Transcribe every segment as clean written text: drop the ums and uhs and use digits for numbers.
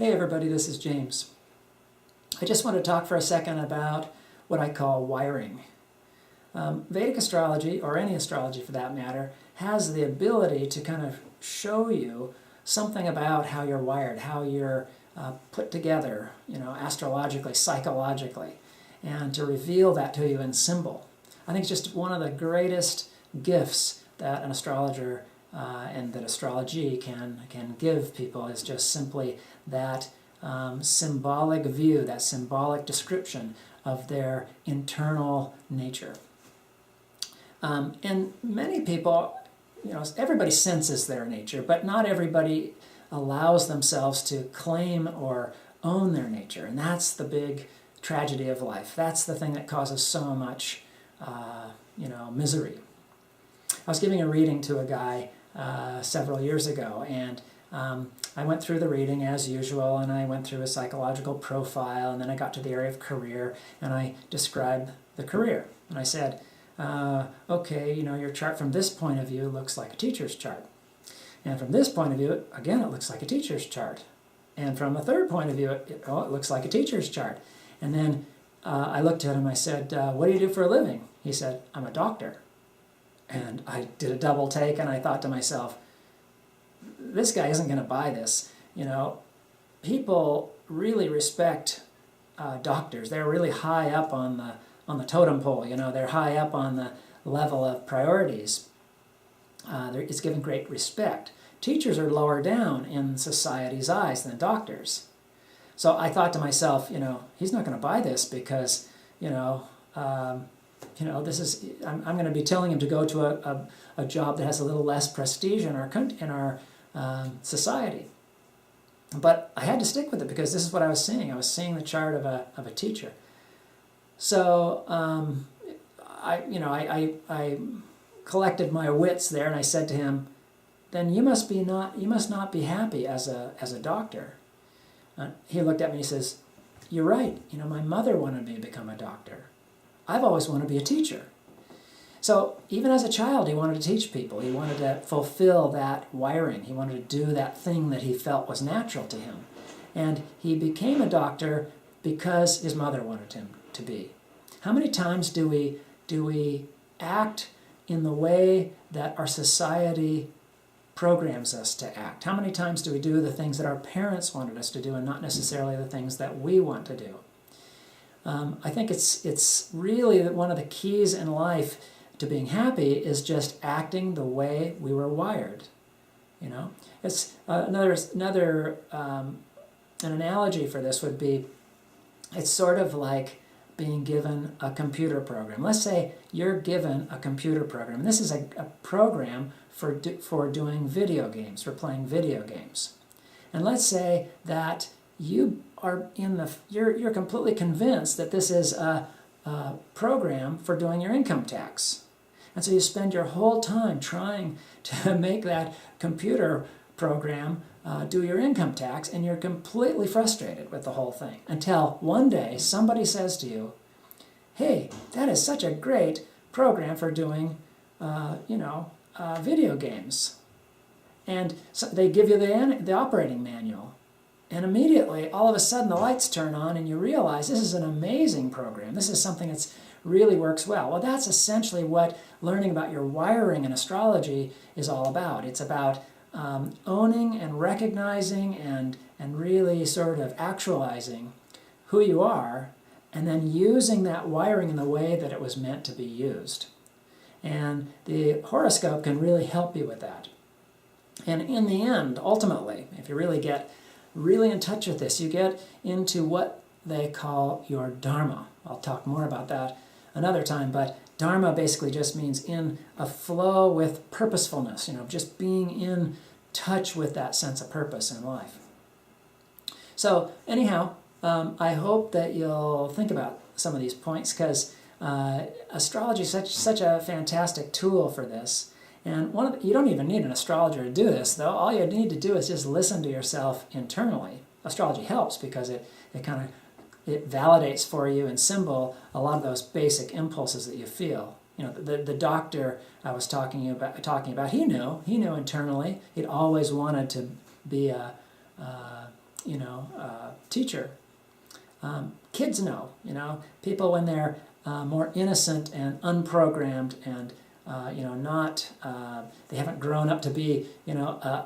Hey everybody, this is James. I just want to talk for a second about what I call wiring. Vedic astrology, or any astrology for that matter, has the ability to kind of show you something about how you're wired, how you're put together, astrologically, psychologically, and to reveal that to you in symbol. I think it's just one of the greatest gifts that an astrologer and that astrology can give people is just simply that symbolic view, that symbolic description of their internal nature. And many people, everybody senses their nature, but not everybody allows themselves to claim or own their nature. And that's the big tragedy of life. That's the thing that causes so much, misery. I was giving a reading to a guy several years ago, and I went through the reading as usual, and I went through a psychological profile, and then I got to the area of career, and I described the career. And I said, okay, your chart from this point of view looks like a teacher's chart. And from this point of view, again, it looks like a teacher's chart. And from a third point of view, it looks like a teacher's chart. And then I looked at him, I said, what do you do for a living? He said, I'm a doctor. And I did a double take, and I thought to myself, this guy isn't going to buy this. People really respect doctors. They're really high up on the totem pole. They're high up on the level of priorities. It's given great respect. Teachers are lower down in society's eyes than doctors. So I thought to myself, he's not going to buy this because, this is. I'm going to be telling him to go to a job that has a little less prestige in our society. But I had to stick with it because this is what I was seeing. I was seeing the chart of a teacher. So I collected my wits there, and I said to him, "Then you must not be happy as a doctor." He looked at me and he says, "You're right. My mother wanted me to become a doctor. I've always wanted to be a teacher." So even as a child, he wanted to teach people. He wanted to fulfill that wiring. He wanted to do that thing that he felt was natural to him. And he became a doctor because his mother wanted him to be. How many times do we act in the way that our society programs us to act? How many times do we do the things that our parents wanted us to do and not necessarily the things that we want to do? I think it's really one of the keys in life to being happy is just acting the way we were wired. It's another an analogy for this would be, it's sort of like being given a computer program. Let's say you're given a computer program. This is a program for doing video games, for playing video games. And let's say that you are you're completely convinced that this is a program for doing your income tax. And so you spend your whole time trying to make that computer program do your income tax, and you're completely frustrated with the whole thing until one day somebody says to you, "Hey, that is such a great program for doing, video games." And so they give you the operating manual. And immediately, all of a sudden, the lights turn on and you realize this is an amazing program. This is something that really works well. Well, that's essentially what learning about your wiring in astrology is all about. It's about owning and recognizing and really sort of actualizing who you are, and then using that wiring in the way that it was meant to be used. And the horoscope can really help you with that. And in the end, ultimately, if you really get in touch with this, you get into what they call your dharma. I'll talk more about that another time, but dharma basically just means in a flow with purposefulness, just being in touch with that sense of purpose in life. So anyhow, I hope that you'll think about some of these points, because astrology is such a fantastic tool for this. And you don't even need an astrologer to do this, though. All you need to do is just listen to yourself internally. Astrology helps because it validates for you in symbol a lot of those basic impulses that you feel. The doctor I was talking about, he knew internally he'd always wanted to be teacher. Kids know, people when they're more innocent and unprogrammed and not they haven't grown up to be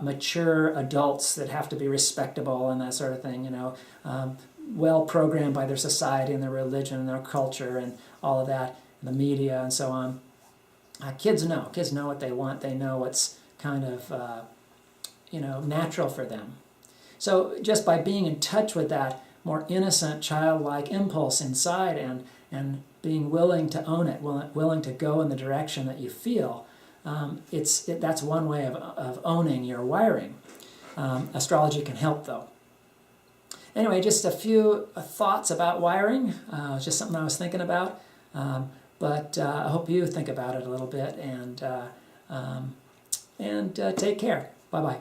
mature adults that have to be respectable and that sort of thing. Well programmed by their society and their religion and their culture and all of that, the media and so on. Kids know what they want. They know what's kind of natural for them. So just by being in touch with that more innocent, childlike impulse inside and being willing to own it, willing to go in the direction that you feel, that's one way of owning your wiring. Astrology can help, though. Anyway, just a few thoughts about wiring. It's just something I was thinking about. But I hope you think about it a little bit and take care. Bye-bye.